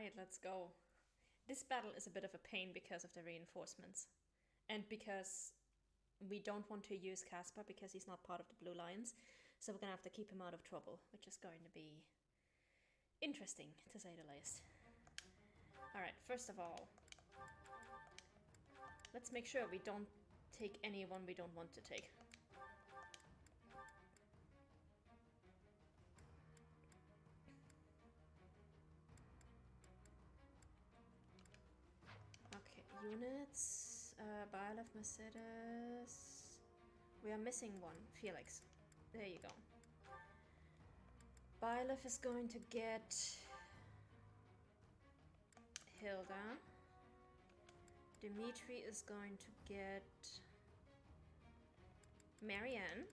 Alright, let's go. This battle is a bit of a pain because of the reinforcements. And because we don't want to use Caspar because he's not part of the Blue Lions. So we're gonna have to keep him out of trouble, which is going to be interesting, to say the least. Alright, first of all, let's make sure we don't take anyone we don't want to take. Okay, units. Byleth, Mercedes. We are missing one. Felix. There you go. Byleth is going to get Hilda. Dimitri is going to get Marianne.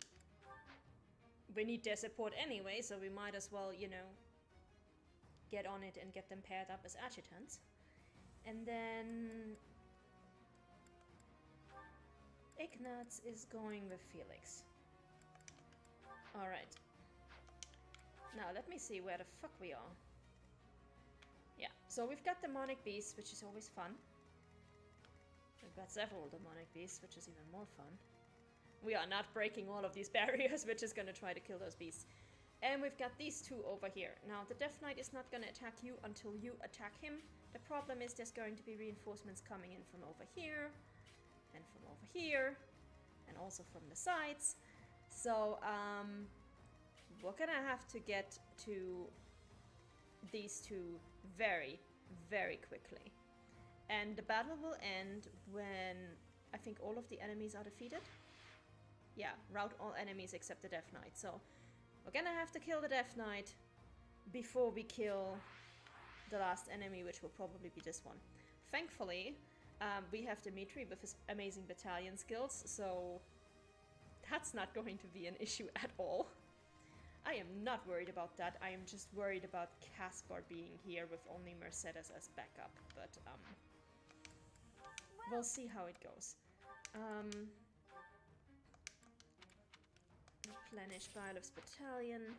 We need their support anyway, so we might as well, you know, get on it and get them paired up as adjutants. And then Ignaz is going with Felix. Alright. Now let me see where the fuck we are. Yeah, so we've got demonic beasts, which is always fun. We've got several demonic beasts, which is even more fun. We are not breaking all of these barriers, we're just gonna try to kill those beasts. And we've got these two over here. Now, the Death Knight is not gonna attack you until you attack him. The problem is there's going to be reinforcements coming in from over here, and from over here, and also from the sides. So, we're gonna have to get to these two very, very quickly. And the battle will end when I think all of the enemies are defeated. Yeah, rout all enemies except the Death Knight. So we're gonna have to kill the Death Knight before we kill the last enemy, which will probably be this one. Thankfully, we have Dimitri with his amazing battalion skills, so that's not going to be an issue at all. I am not worried about that. I am just worried about Caspar being here with only Mercedes as backup, but we'll see how it goes. Replenish Byleth's battalion.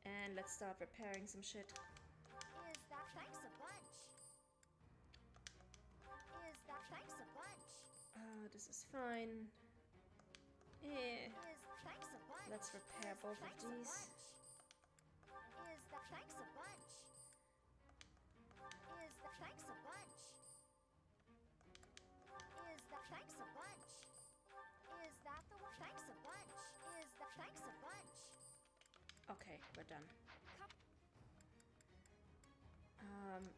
And let's start repairing some shit. Is that thanks a bunch? Is that thanks a bunch? This is fine. Eh. Is thanks a bunch? Let's repair Is both thanks of a these. bunch? Is that thanks a bunch? Is that thanks a bunch? Is that thanks a bunch? Is that the one? Thanks a bunch. Is that thanks a bunch? Okay, we're done.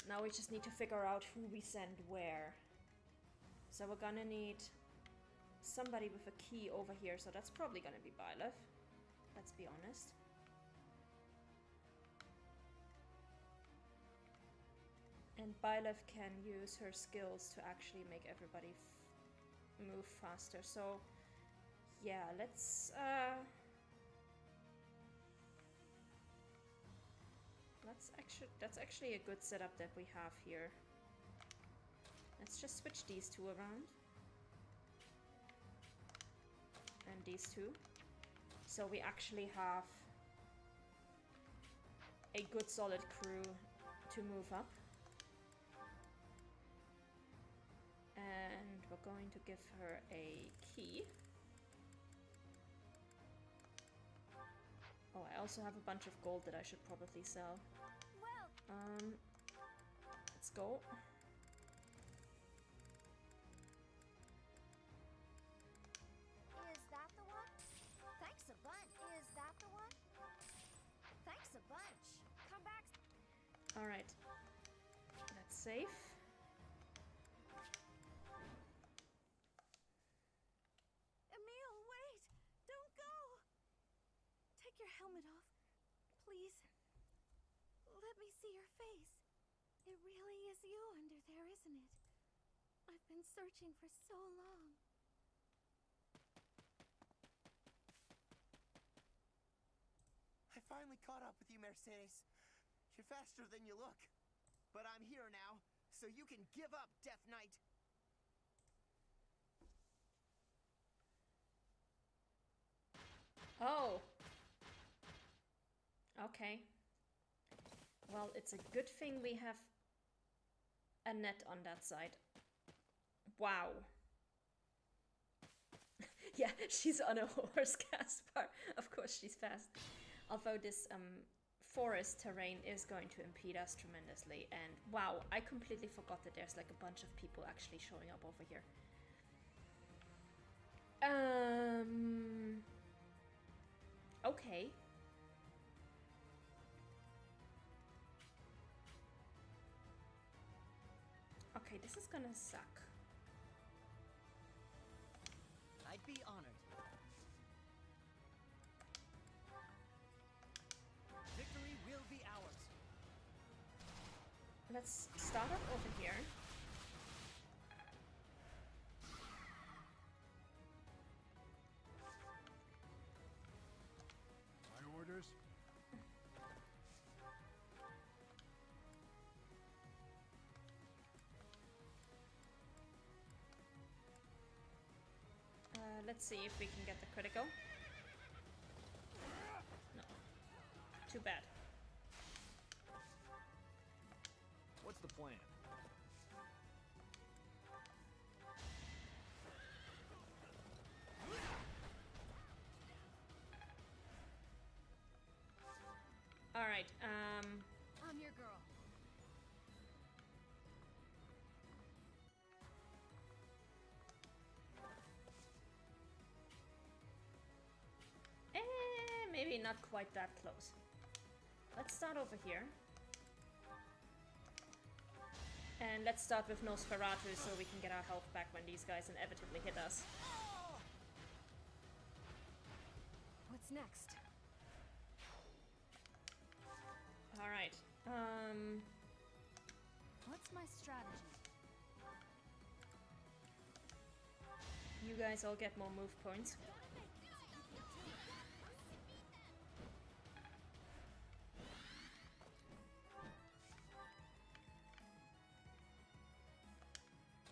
Now we just need to figure out who we send where. So we're gonna need somebody with a key over here, so that's probably gonna be Byleth. Let's be honest. And Byleth can use her skills to actually make everybody move faster. So yeah, let's that's actually a good setup that we have here. Let's just switch these two around. And these two. So we actually have a good solid crew to move up. And we're going to give her a key. Oh, I also have a bunch of gold that I should probably sell. Well, Let's go. is that the one? Thanks a bunch. Is that the one? Thanks a bunch. Come back. Alright. That's safe. Emil, wait! Don't go! Take your helmet off, please. Let me see your face. It really is you under there, isn't it? I've been searching for so long. I finally caught up with you, Mercedes. You're faster than you look. But I'm here now, so you can give up, Death Knight. Oh. Okay. Well, it's a good thing we have a net on that side. Wow. Yeah, she's on a horse, Caspar. Of course she's fast. Although this forest terrain is going to impede us tremendously. And wow, I completely forgot that there's like a bunch of people actually showing up over here. Okay. Okay, this is gonna suck. I'd be honored. Victory will be ours. Let's start up over here. My orders. Let's see if we can get the critical. No. Too bad. What's the plan? Alright, I'm your girl. maybe not quite that close. Let's start over here. And let's start with Nosferatu so we can get our health back when these guys inevitably hit us. What's next? Alright, What's my strategy? you guys all get more move points.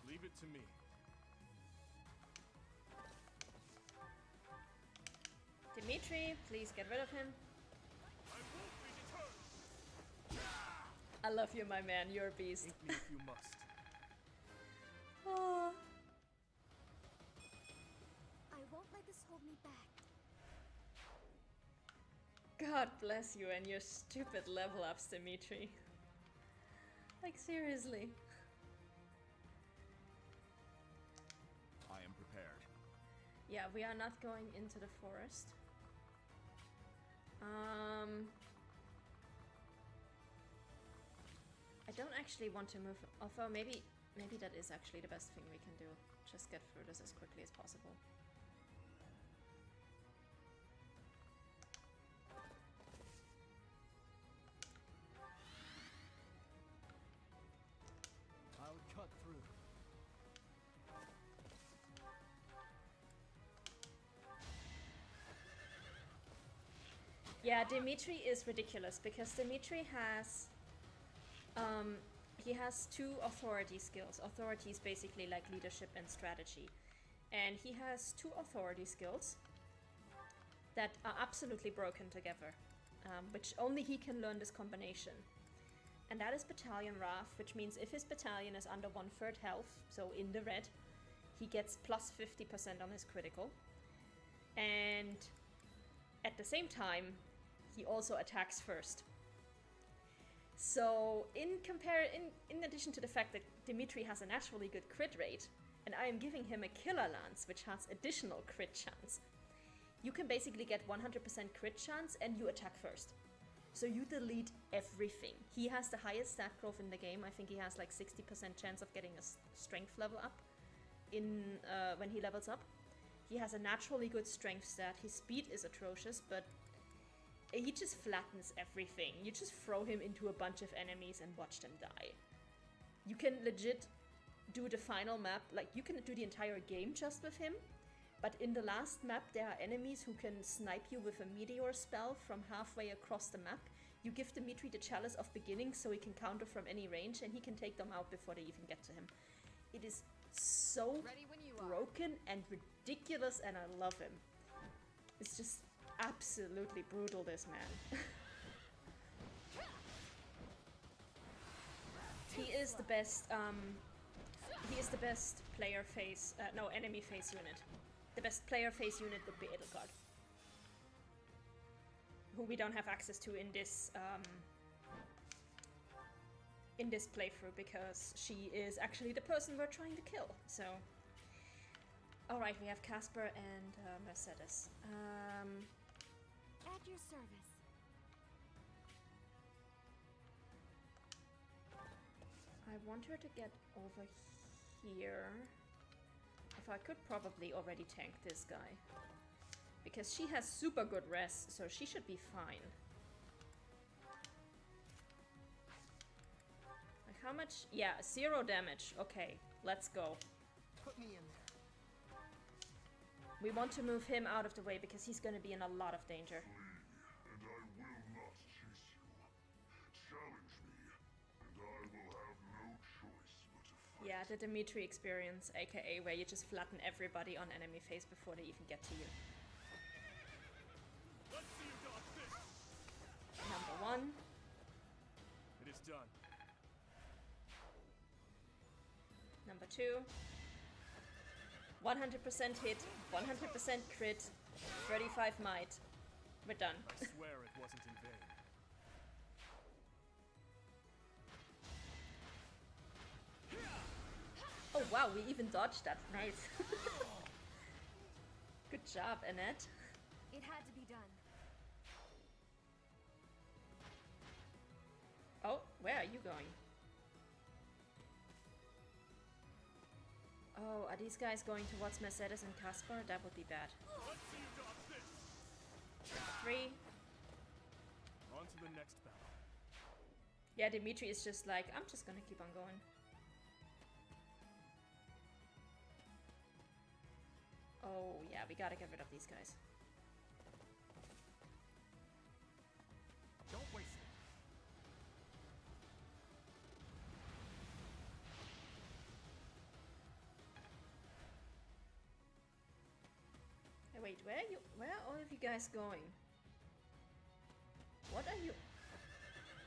Leave it to me. Dimitri, please get rid of him. I won't be deterred. I love you, my man. You're a beast. Ink me if you must. Oh. I won't let this hold me back. God bless you and your stupid level ups, Dimitri. Like, seriously. I am prepared. Yeah, we are not going into the forest. I don't actually want to move, although maybe that is actually the best thing we can do. Just get through this as quickly as possible. I'll cut through. Yeah, Dimitri is ridiculous because Dimitri has he has two authority skills. Authority is basically like leadership and strategy. And he has two authority skills that are absolutely broken together, which only he can learn this combination. And that is Battalion Wrath, which means if his battalion is under 1/3 health, so in the red, he gets plus 50% on his critical. And at the same time, he also attacks first. So in addition to the fact that Dimitri has a naturally good crit rate, and I am giving him a killer lance, which has additional crit chance, you can basically get 100% crit chance and you attack first. So you delete everything. He has the highest stat growth in the game. I think he has like 60% chance of getting a strength level up in when he levels up. He has a naturally good strength stat. His speed is atrocious, but he just flattens everything. You just throw him into a bunch of enemies and watch them die. You can legit do the final map, like you can do the entire game just with him, but in the last map there are enemies who can snipe you with a meteor spell from halfway across the map. You give Dimitri the Chalice of Beginning so he can counter from any range and he can take them out before they even get to him. It is so broken and ridiculous and I love him. It's just absolutely brutal, this man. he is the best. He is the best player face. No, enemy face unit. The best player face unit would be Edelgard, who we don't have access to in this playthrough because she is actually the person we're trying to kill. So, all right, we have Casper and Mercedes. At your service. I want her to get over here. If I could probably already tank this guy. Because she has super good res, so she should be fine. Like how much? Yeah, 0 damage. Okay, let's go. Put me in there. We want to move him out of the way because he's gonna be in a lot of danger. And I will not chase you. Challenge me, and I will have no choice but to fight. Yeah, the Dimitri experience, aka where you just flatten everybody on enemy face before they even get to you. Let's see you dodge this. Number 1. It is done. Number 2. 100% hit, 100% crit, 35 might. We're done. I swear it wasn't in vain. Oh wow, we even dodged that. Nice. Good job, Annette. It had to be done. Oh, where are you going? Oh, are these guys going towards Mercedes and Caspar? That would be bad. Let's see you dodge this. 3. On to the next battle. Yeah, Dimitri is just like, I'm just gonna keep on going. Oh, yeah, we gotta get rid of these guys. Don't waste it. Hey, wait, where are all of you guys going? What are you?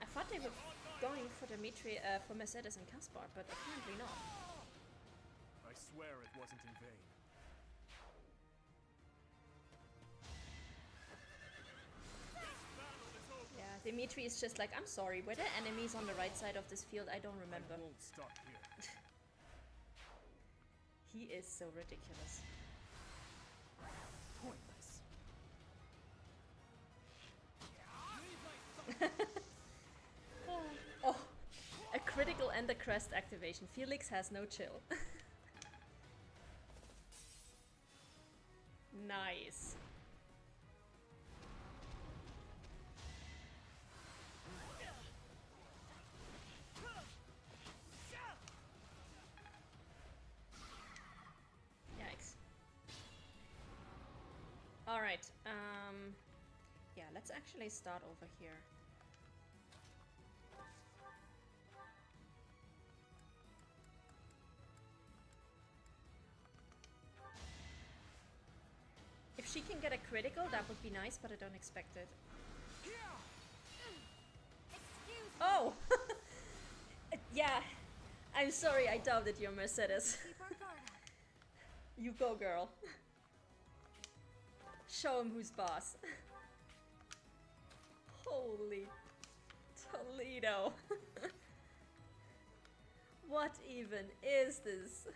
I thought they were going for Dimitri, for Mercedes and Caspar, but apparently not. I swear it wasn't in vain. Yeah, Dimitri is just like, I'm sorry, were there enemies on the right side of this field? I don't remember. I won't stop here. He is so ridiculous. Pointless. Oh, a critical and a crest activation. Felix has no chill. Nice. Yikes. Alright, yeah, let's actually start over here. If she can get a critical, that would be nice, but I don't expect it. Oh! Yeah, I'm sorry, I doubted your Mercedes. Keep our guard up. You go, girl. Show him who's boss. Holy Toledo. What even is this?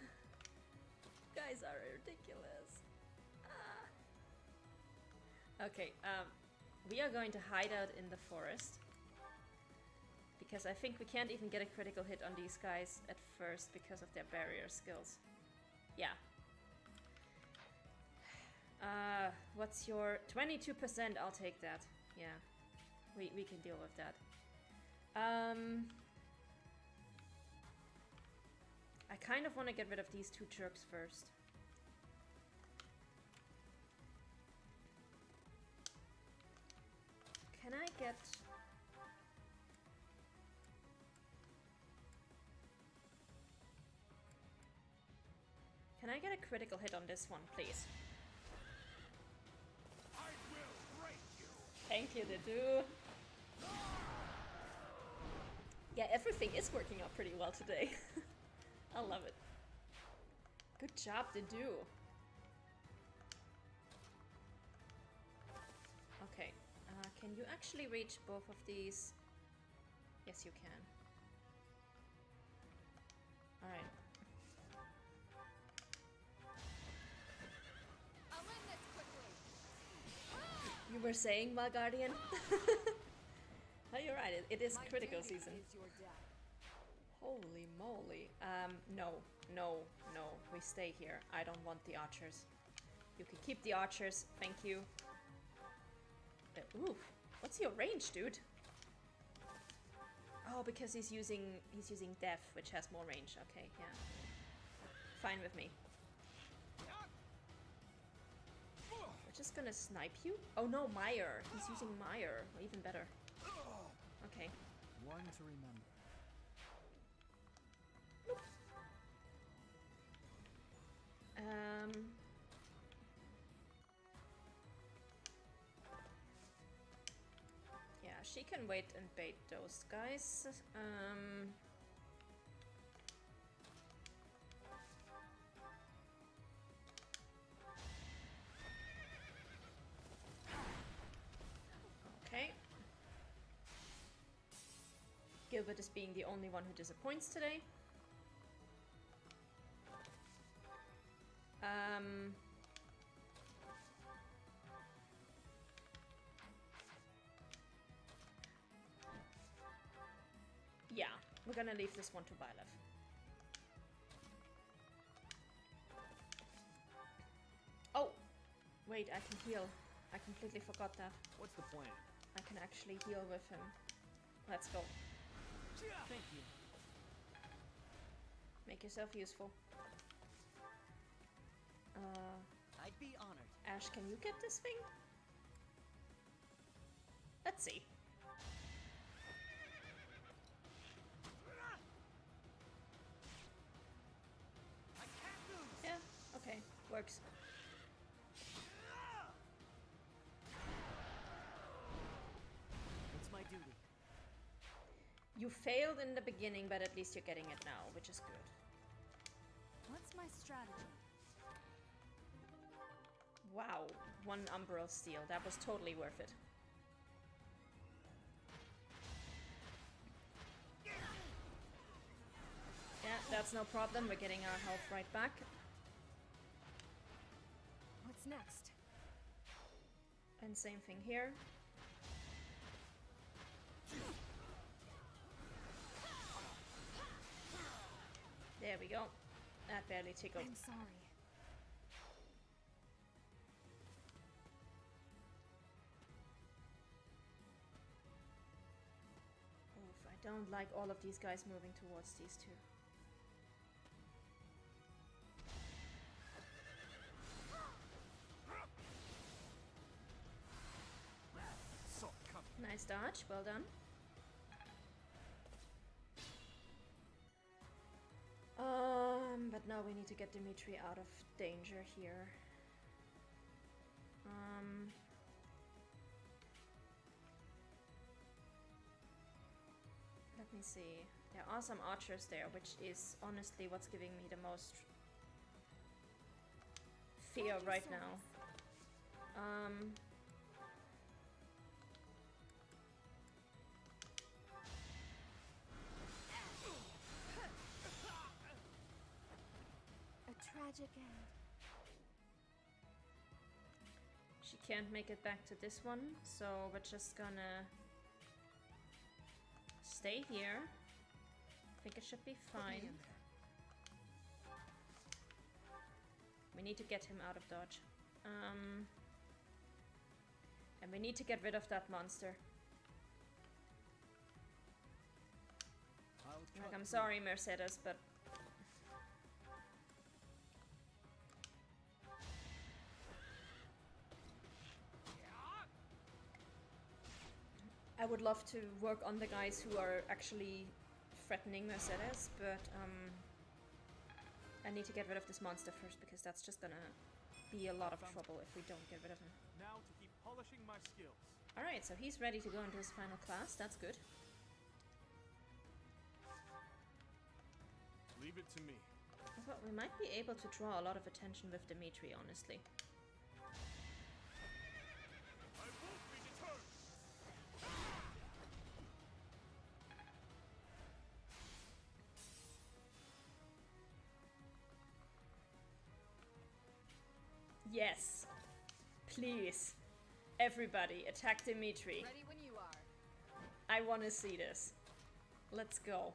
Guys are ridiculous. Ah. Okay, we are going to hide out in the forest. Because I think we can't even get a critical hit on these guys at first because of their barrier skills. Yeah. What's your 22%? I'll take that. Yeah, we can deal with that. I kind of want to get rid of these two jerks first. Can I get... Can I get a critical hit on this one, please? I will break you. Thank you, Didu. Yeah, everything is working out pretty well today. I love it. Good job to do. Okay, can you actually reach both of these? Yes, you can. Alright. I'll end this quickly. You were saying, my guardian? Oh, you're right, it is My critical duty season. is your death. Holy moly. No, we stay here. I don't want the archers. You can keep the archers, thank you. Ooh, what's your range, dude? Oh, because he's using Death, which has more range. Okay, yeah. Fine with me. We're just gonna snipe you? Oh no, Mire. He's using Mire. Even better. Okay. One to remember. Yeah, she can wait and bait those guys. Okay. Gilbert is being the only one who disappoints today. Yeah, we're gonna leave this one to Byleth. Oh! Wait, I can heal. I completely forgot that. What's the plan? I can actually heal with him. Let's go. Thank you. Make yourself useful. I'd be honored. Ash, can you get this thing? Let's see. I can't lose. Yeah, okay, works. It's my duty. You failed in the beginning, but at least you're getting it now, which is good. What's my strategy? Wow, one Umbral Steel. That was totally worth it. Yeah, that's no problem. We're getting our health right back. What's next? And same thing here. There we go. That barely tickled. I'm sorry. Oof, I don't like all of these guys moving towards these two. So coming. Nice dodge, well done. But now we need to get Dimitri out of danger here. Let me see. There are some archers there, which is honestly what's giving me the most fear right now. A tragic end. She can't make it back to this one, so we're just gonna stay here. I think it should be fine. We need to get him out of dodge. And we need to get rid of that monster. Like, I'm sorry, Mercedes, but I would love to work on the guys who are actually threatening Mercedes, but I need to get rid of this monster first, because that's just gonna be a lot of trouble if we don't get rid of him. Now to keep polishing my skills. Alright, so he's ready to go into his final class, that's good. Leave it to me. Well, we might be able to draw a lot of attention with Dimitri, honestly. I won't be deterred. Yes. Please. Everybody, attack Dimitri. Ready when you are. I want to see this. Let's go.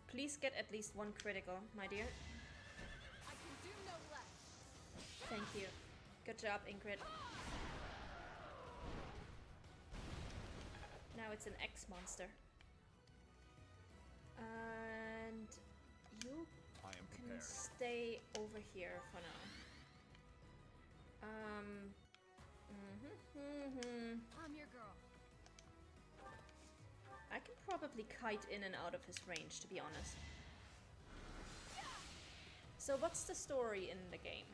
Please get at least one critical, my dear. I can do no less. Thank you. Good job, Ingrid. Now it's an X monster. And you I am can prepared. stay over here for now. I'm your girl. I can probably kite in and out of his range, to be honest. So what's the story in the game?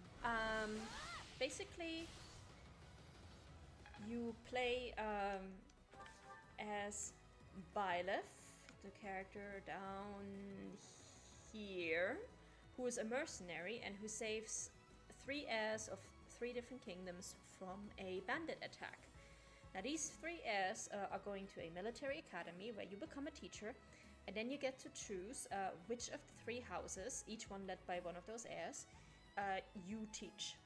Basically, you play as Byleth, the character down here, who is a mercenary and who saves 3 heirs of 3 different kingdoms from a bandit attack. Now these 3 heirs are going to a military academy where you become a teacher, and then you get to choose which of the 3 houses, each one led by one of those heirs, you teach.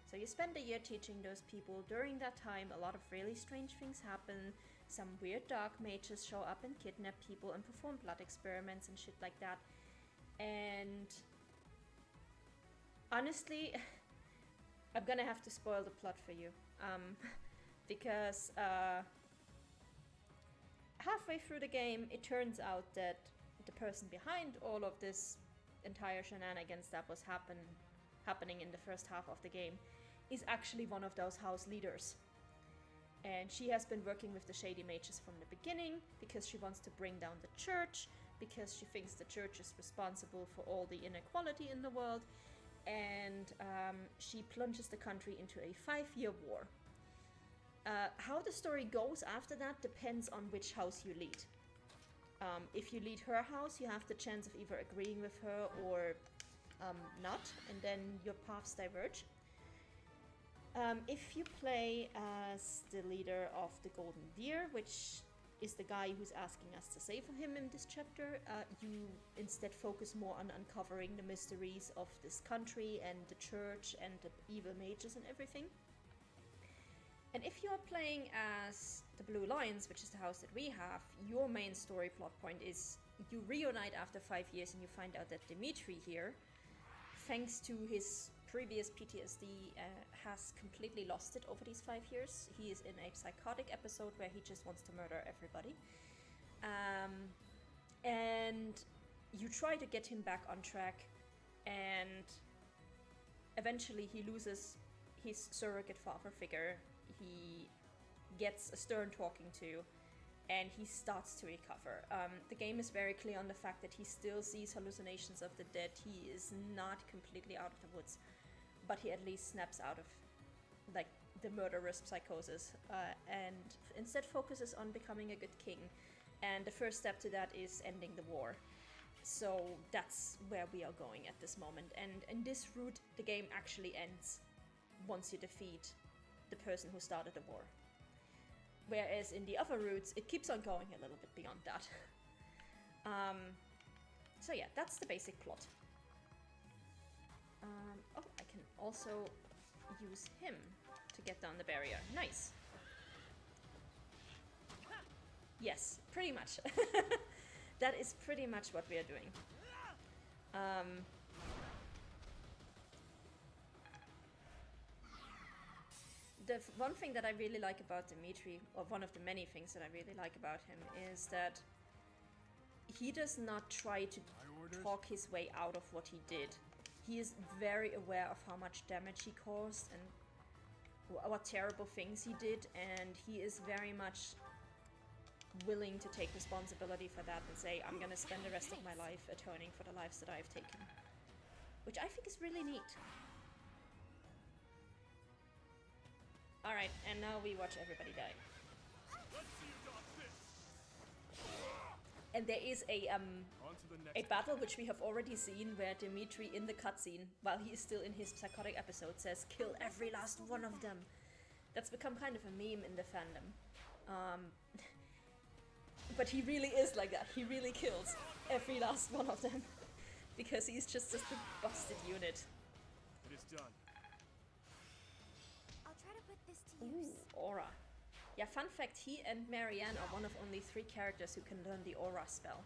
So you spend a year teaching those people. During that time, a lot of really strange things happen. Some weird dark mages show up and kidnap people and perform blood experiments and shit like that. And honestly, I'm gonna have to spoil the plot for you. Because halfway through the game, it turns out that the person behind all of this entire shenanigans that was happening in the first half of the game is actually one of those house leaders. And she has been working with the shady mages from the beginning because she wants to bring down the church, because she thinks the church is responsible for all the inequality in the world, and she plunges the country into a 5-year war. How the story goes after that depends on which house you lead. If you lead her house, you have the chance of either agreeing with her or not, and then your paths diverge. If you play as the leader of the Golden Deer, which is the guy who's asking us to save him in this chapter, you instead focus more on uncovering the mysteries of this country and the church and the evil mages and everything. And if you are playing as the Blue Lions, which is the house that we have, your main story plot point is you reunite after 5 years and you find out that Dimitri here, thanks to his previous PTSD, has completely lost it over these 5 years. He is in a psychotic episode where he just wants to murder everybody. And you try to get him back on track, and eventually he loses his surrogate father figure. He gets a stern talking to, and he starts to recover. The game is very clear on the fact that he still sees hallucinations of the dead. He is not completely out of the woods, but he at least snaps out of like the murderous psychosis, and instead focuses on becoming a good king. And the first step to that is ending the war. So that's where we are going at this moment. And in this route, the game actually ends once you defeat the person who started the war. Whereas in the other routes, it keeps on going a little bit beyond that. So yeah, that's the basic plot. Oh, I can also use him to get down the barrier. Nice. Yes, pretty much. That is pretty much what we are doing. The one thing that I really like about Dimitri, or one of the many things that I really like about him, is that he does not try to talk his way out of what he did. He is very aware of how much damage he caused and what terrible things he did, and he is very much willing to take responsibility for that and say, I'm gonna spend the rest of my life atoning for the lives that I've taken. Which I think is really neat. Alright, and now we watch everybody die. Let's see you dodge this. And there is a On to the next. battle which we have already seen where Dimitri in the cutscene, while he is still in his psychotic episode, says, "Kill every last one of them." That's become kind of a meme in the fandom. But he really is like that. He really kills every last one of them. Because he's just a busted unit. It is done. I'll try to put this to Ooh, use. aura. Yeah, fun fact, he and Marianne are one of only 3 characters who can learn the aura spell.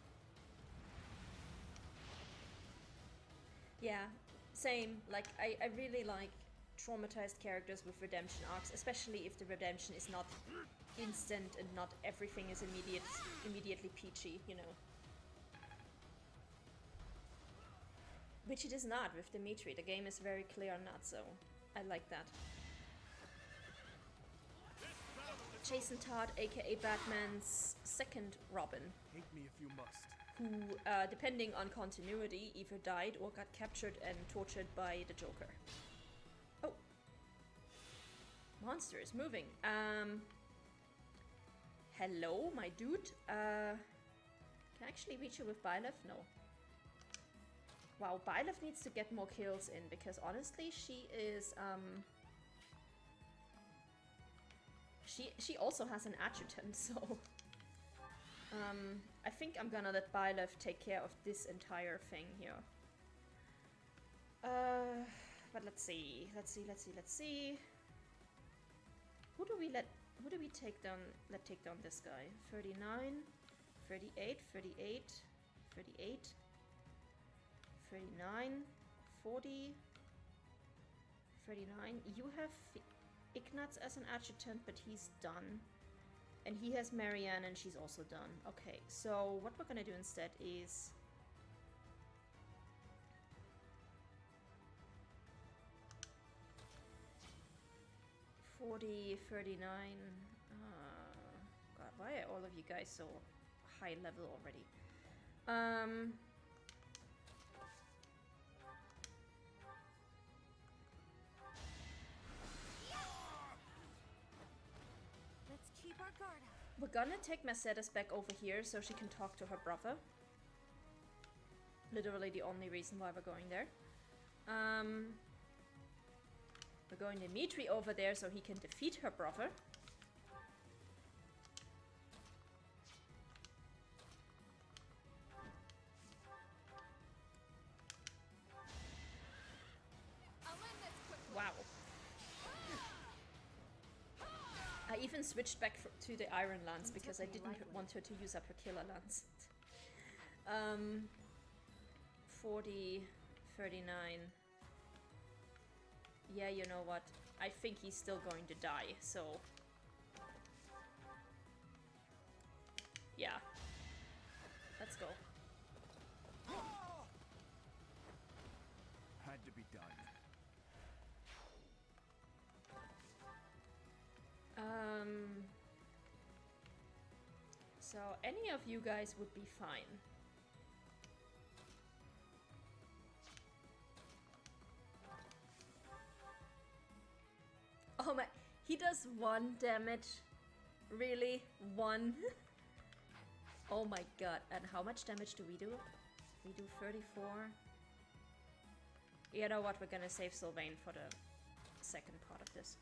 Yeah, same. Like, I really like traumatized characters with redemption arcs, especially if the redemption is not instant and not everything is immediately peachy, you know. Which it is not with Dimitri. The game is very clear on that, so I like that. Jason Todd, aka Batman's second Robin, Hate me if you must. who, depending on continuity, either died or got captured and tortured by the Joker. Oh. Monster is moving. Hello, my dude. Can I actually reach you with Byleth? No. Wow, Byleth needs to get more kills in, because honestly, she is, She also has an adjutant, so... I think I'm gonna let Byleth take care of this entire thing here. But let's see. Who do we take down? Let's take down this guy. 39, 38, 38, 38, 39, 40, 39. You have Ignatz as an adjutant, but he's done. And he has Marianne, and she's also done. Okay, so what we're gonna do instead is... $40, 39... God, why are all of you guys so high level already? Let's keep our guard up. We're gonna take Mercedes back over here so she can talk to her brother. Literally the only reason why we're going there. We're going Dimitri over there so he can defeat her brother. Wow. I even switched back to the Iron Lance because I didn't want her to use up her killer lance. 40, 39. Yeah, you know what? I think he's still going to die, so... Yeah. Let's go. Had to be done. So any of you guys would be fine. Oh my, he does 1 damage. Really? 1? Oh my god, and how much damage do we do? We do 34. You know what, we're gonna save Sylvain for the second part of this.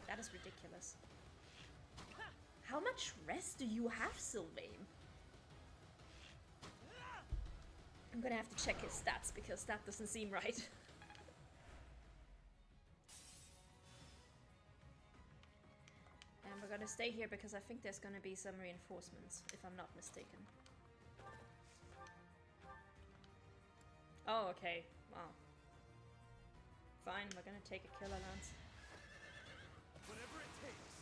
That is ridiculous. How much rest do you have, Sylvain? I'm gonna have to check his stats because that doesn't seem right. And we're gonna stay here because I think there's gonna be some reinforcements, if I'm not mistaken. Oh, okay. Wow. Fine, we're gonna take a killer lance. Whatever it takes.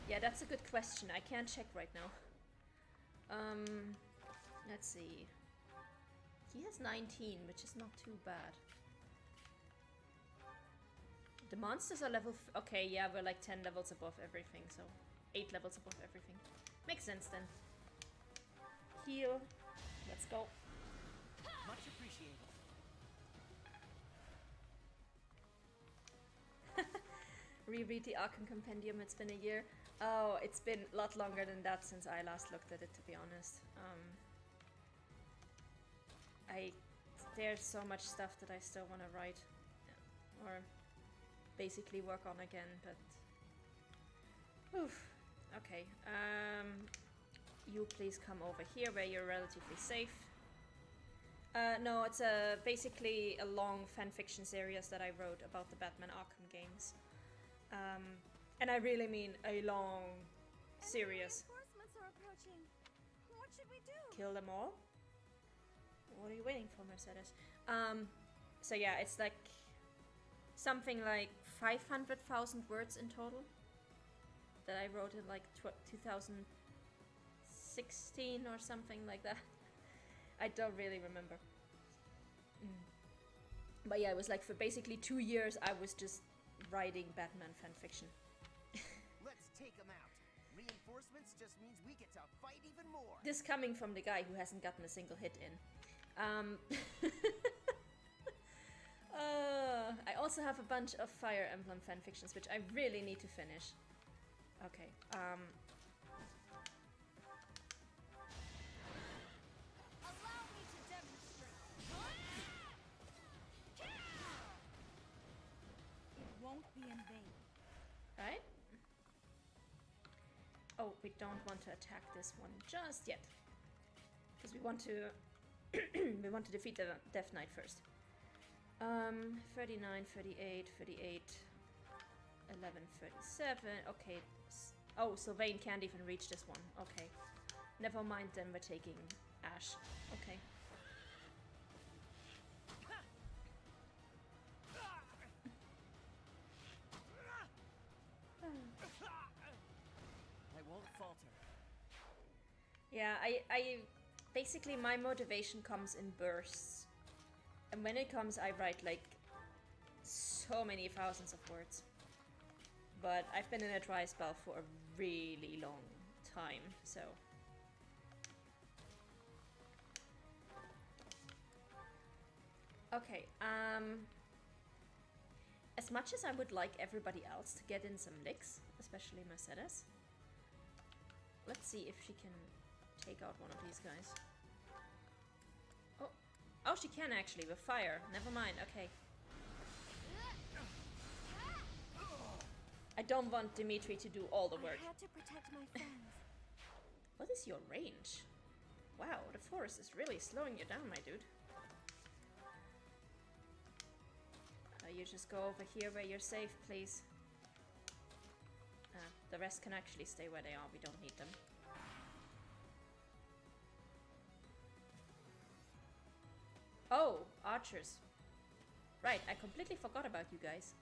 Yeah, that's a good question. I can't check right now. Let's see. He has 19, which is not too bad. The monsters are level... okay, yeah, we're like 10 levels above everything, so... 8 levels above everything. Makes sense then. Heal. Let's go. Much appreciated. reread the Arkham Compendium. It's been a year. Oh, it's been a lot longer than that since I last looked at it, to be honest. There's so much stuff that I still want to write, or basically work on again, but... Oof. Okay, you please come over here where you're relatively safe. No, it's basically a long fanfiction series that I wrote about the Batman Arkham games. And I really mean a long series. Reinforcements are approaching. What should we do? Kill them all? What are you waiting for, Mercedes? So yeah, it's like something like 500,000 words in total that I wrote in like 2016 or something like that. I don't really remember. But yeah, it was like for basically 2 years I was just writing Batman fanfiction. Let's take them out. Reinforcements just means we get to fight even more. This coming from the guy who hasn't gotten a single hit in. I also have a bunch of Fire Emblem fanfictions, which I really need to finish. Okay, Allow me to demonstrate. It won't be in vain. right? Oh, we don't want to attack this one just yet. Because we want to we want to defeat the Death Knight first. 39, 38, 38, 11, 37. Okay. Oh, Sylvain can't even reach this one. Okay. Never mind, then we're taking Ash. Okay. I won't falter. Yeah, I basically my motivation comes in bursts. And when it comes, I write like so many thousands of words. But I've been in a dry spell for a really long time, so. Okay, as much as I would like everybody else to get in some licks, especially Mercedes, let's see if she can take out one of these guys. Oh, she can actually, with fire. Never mind, okay. I don't want Dimitri to do all the work. I had to protect my friends. What is your range? Wow, the forest is really slowing you down, my dude. You just go over here where you're safe, please. The rest can actually stay where they are, we don't need them. Oh, archers. Right, I completely forgot about you guys.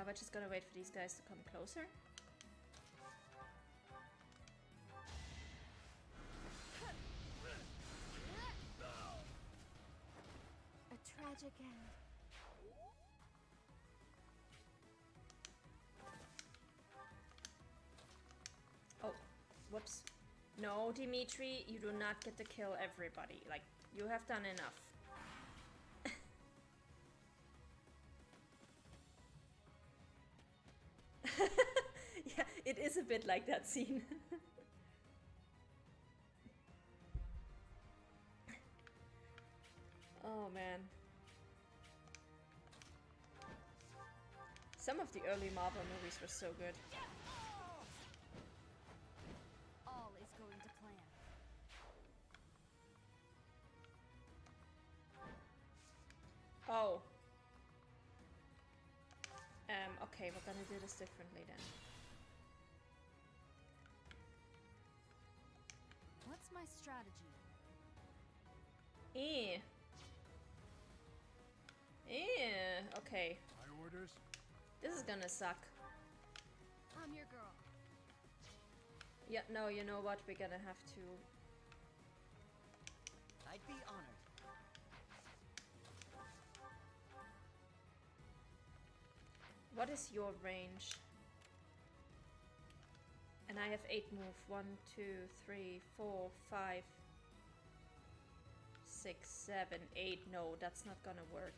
We're just gonna wait for these guys to come closer. A tragic end. Oh, whoops. No, Dimitri, you do not get to kill everybody. Like, you have done enough. Yeah, it is a bit like that scene. Oh man. Some of the early Marvel movies were so good. All is going to plan. Oh. Okay, we're gonna do this differently then. What's my strategy? Okay. My orders? This is gonna suck. I'm your girl. Yeah, no, you know what? We're gonna have to... I'd be honored. What is your range? And And I have 8 move. 1, 2, 3, 4, 5, 6, 7, 8. No, that's not gonna work.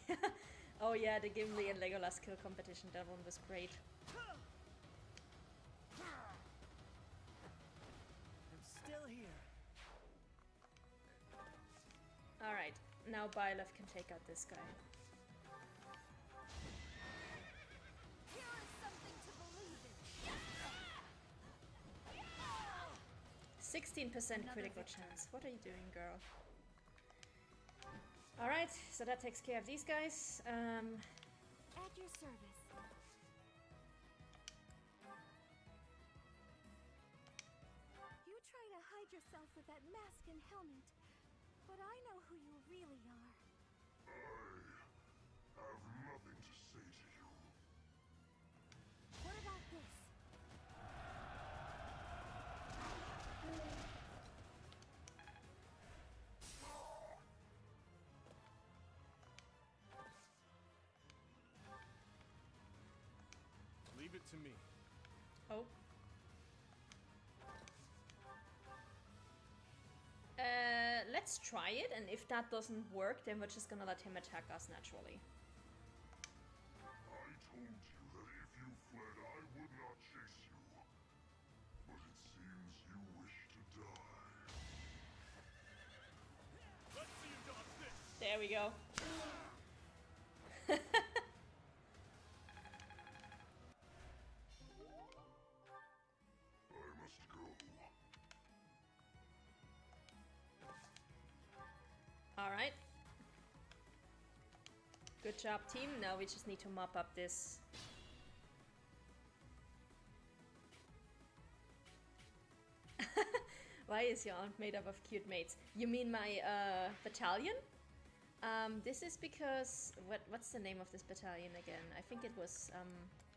Okay. Oh yeah, the Gimli and Legolas kill competition. That one was great. I'm still here. Alright, now Byleth can take out this guy. Here is something to believe in. 16% critical chance. What are you doing, girl? Alright, so that takes care of these guys. At your service. You try to hide yourself with that mask and helmet, but I know who you really are. I have nothing to say to you. What about this? Leave it to me. Oh. Let's try it, and if that doesn't work, then we're just gonna let him attack us naturally. I told you that if you fled, I would not chase you. But it seems you wish to die. Let's see you dodge this. There we go. I must go. Alright. Good job, team. Now we just need to mop up this. Why is your aunt made up of cute mates? You mean my battalion? This is because... What's the name of this battalion again? I think it was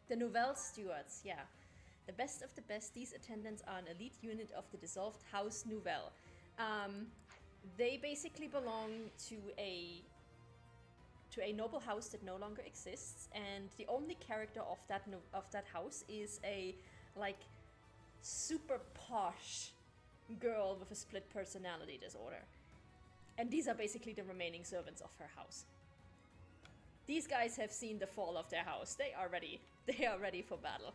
the Nouvelle Stewards, yeah. The best of the best, these attendants are an elite unit of the dissolved House Nouvelle. They basically belong to a noble house that no longer exists, and the only character of that house is a like super posh girl with a split personality disorder. And these are basically the remaining servants of her house. These guys have seen the fall of their house. They are ready. They are ready for battle.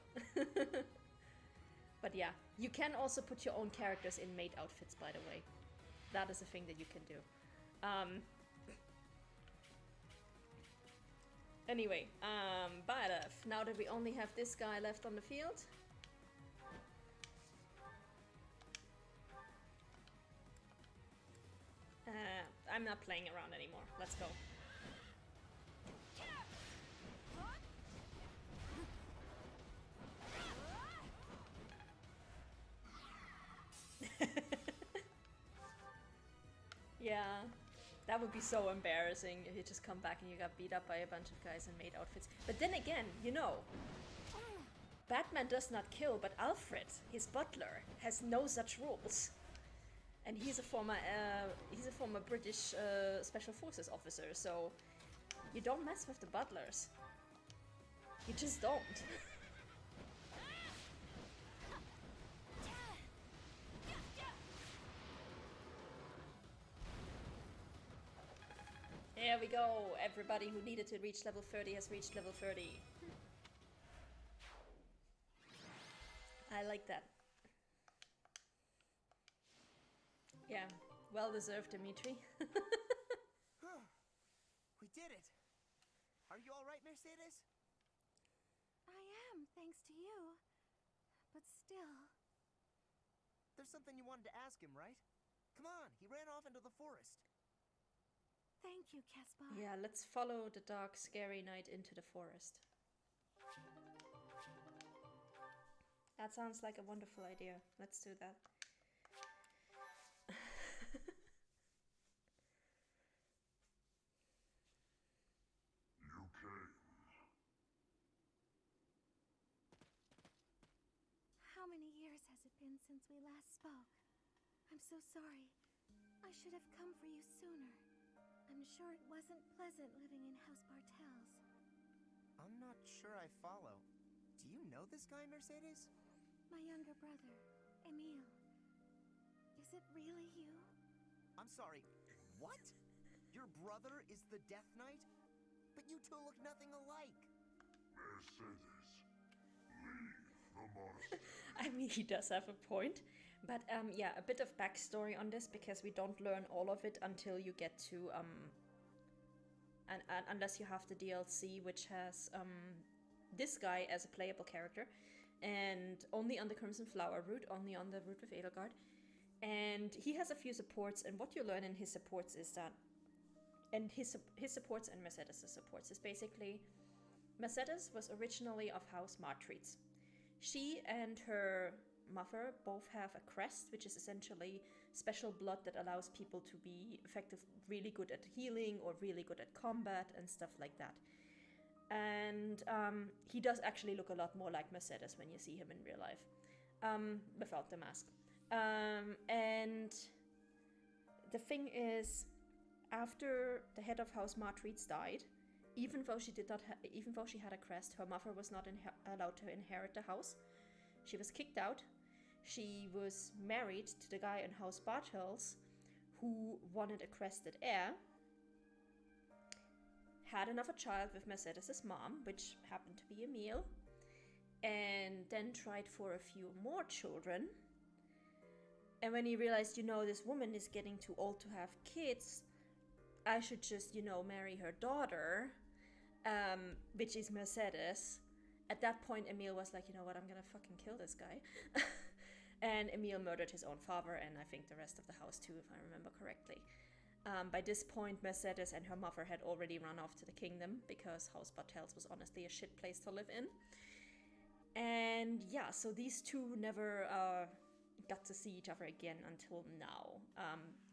But yeah, you can also put your own characters in maid outfits, by the way. That is a thing that you can do. Anyway, Byleth, now that we only have this guy left on the field. I'm not playing around anymore. Let's go. Yeah, that would be so embarrassing if you just come back and you got beat up by a bunch of guys in maid outfits. But then again, you know, Batman does not kill, but Alfred, his butler, has no such rules. And he's a former British Special Forces officer, so you don't mess with the butlers. You just don't. There we go. Everybody who needed to reach level 30 has reached level 30. I like that. Yeah, well deserved, Dimitri. We did it! Are you alright, Mercedes? I am, thanks to you. But still... There's something you wanted to ask him, right? Come on, he ran off into the forest. Thank you, Caspar. Yeah, let's follow the dark, scary night into the forest. That sounds like a wonderful idea. Let's do that. You came. How many years has it been since we last spoke? I'm so sorry. I should have come for you sooner. I'm sure it wasn't pleasant living in House Bartels. I'm not sure I follow. Do you know this guy, Mercedes? My younger brother, Emil. Is it really you? I'm sorry, what? Your brother is the Death Knight? But you two look nothing alike. Mercedes, leave the monastery. I mean, he does have a point. But yeah, a bit of backstory on this, because we don't learn all of it until you get to and unless you have the DLC, which has this guy as a playable character, and only on the Crimson Flower route, only on the route with Edelgard. And he has a few supports, and what you learn in his supports is that, and his supports and Mercedes' supports is basically, Mercedes was originally of House Martreats. She and her mother both have a crest, which is essentially special blood that allows people to be effective, really good at healing or really good at combat and stuff like that. And he does actually look a lot more like Mercedes when you see him in real life, without the mask. And the thing is, after the head of House Martreats died, even though she had a crest, her mother was not allowed to inherit the house. She was kicked out. She was married to the guy in House Bartels who wanted a crested heir, had another child with Mercedes' mom, which happened to be Emil, and then tried for a few more children. And when he realized, this woman is getting too old to have kids, I should just, marry her daughter, which is Mercedes. At that point, Emil was like, you know what, I'm gonna fucking kill this guy. And Emil murdered his own father, and I think the rest of the house too, if I remember correctly. By this point, Mercedes and her mother had already run off to the kingdom, because House Bartels was honestly a shit place to live in. And yeah, so these two never got to see each other again until now.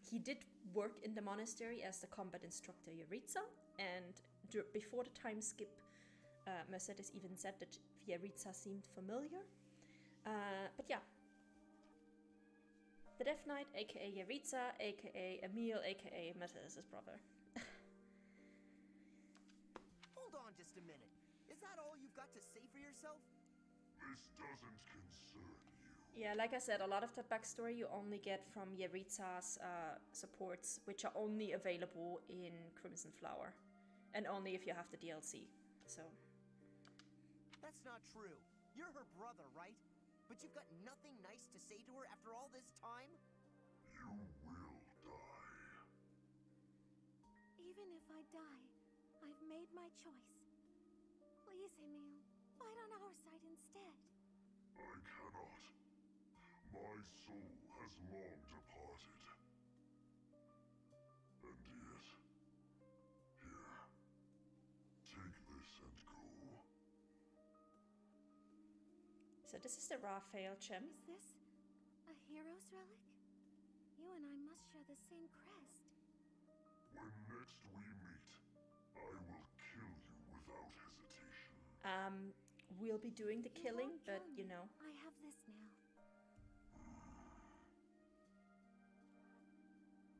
He did work in the monastery as the combat instructor Yaritza, and before the time skip, Mercedes even said that Yaritza seemed familiar. But yeah. The Death Knight, aka Yaritza, aka Emil, aka Mercedes' brother. Hold on just a minute. Is that all you've got to say for yourself? This doesn't concern you. Yeah, like I said, a lot of that backstory you only get from Yaritza's supports, which are only available in Crimson Flower. And only if you have the DLC, so... That's not true. You're her brother, right? But you've got nothing nice to say to her after all this time? You will die. Even if I die, I've made my choice. Please, Emil, fight on our side instead. I cannot. My soul has long departed. And yet, here, take this and go. So this is the Raphael gem. Is this a hero's relic? You and I must share the same crest. When next we meet, I will kill you without hesitation. We'll be doing the killing, won't but kill me. I have this now.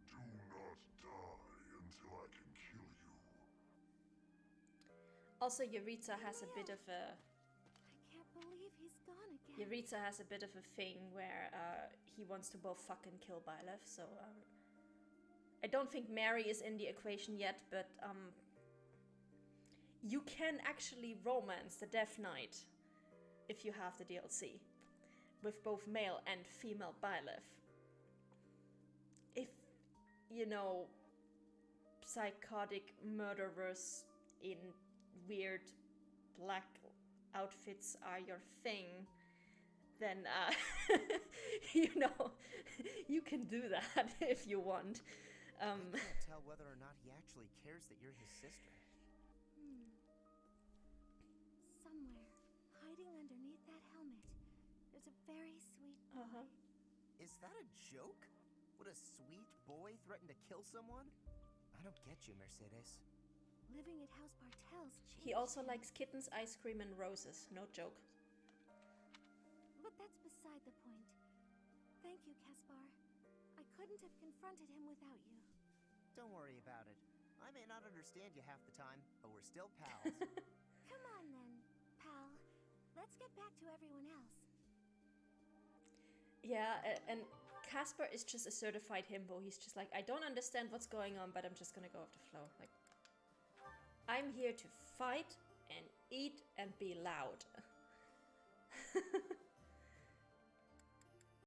Do not die until I can kill you. Also Yaritza has a bit of a... I can't believe he's gone again. Yaritza has a bit of a thing where he wants to both fuck and kill Byleth, so I don't think Mary is in the equation yet, but you can actually romance the Death Knight if you have the DLC with both male and female Byleth. If, psychotic murderers in weird black outfits are your thing, then, you can do that if you want. I can't tell whether or not he actually cares that you're his sister. Somewhere, hiding underneath that helmet, there's a very sweet boy. Is that a joke? Would a sweet boy threaten to kill someone? I don't get you, Mercedes. Living at House Bartels changed He also him. likes kittens, ice cream, and roses. No joke. But that's beside the point. Thank you, Caspar. I couldn't have confronted him without you. Don't worry about it. I may not understand you half the time, but we're still pals. Come on then, pal. Let's get back to everyone else. Yeah, and Casper is just a certified himbo. He's just like, I don't understand what's going on, but I'm just gonna go with the flow. Like, I'm here to fight and eat and be loud.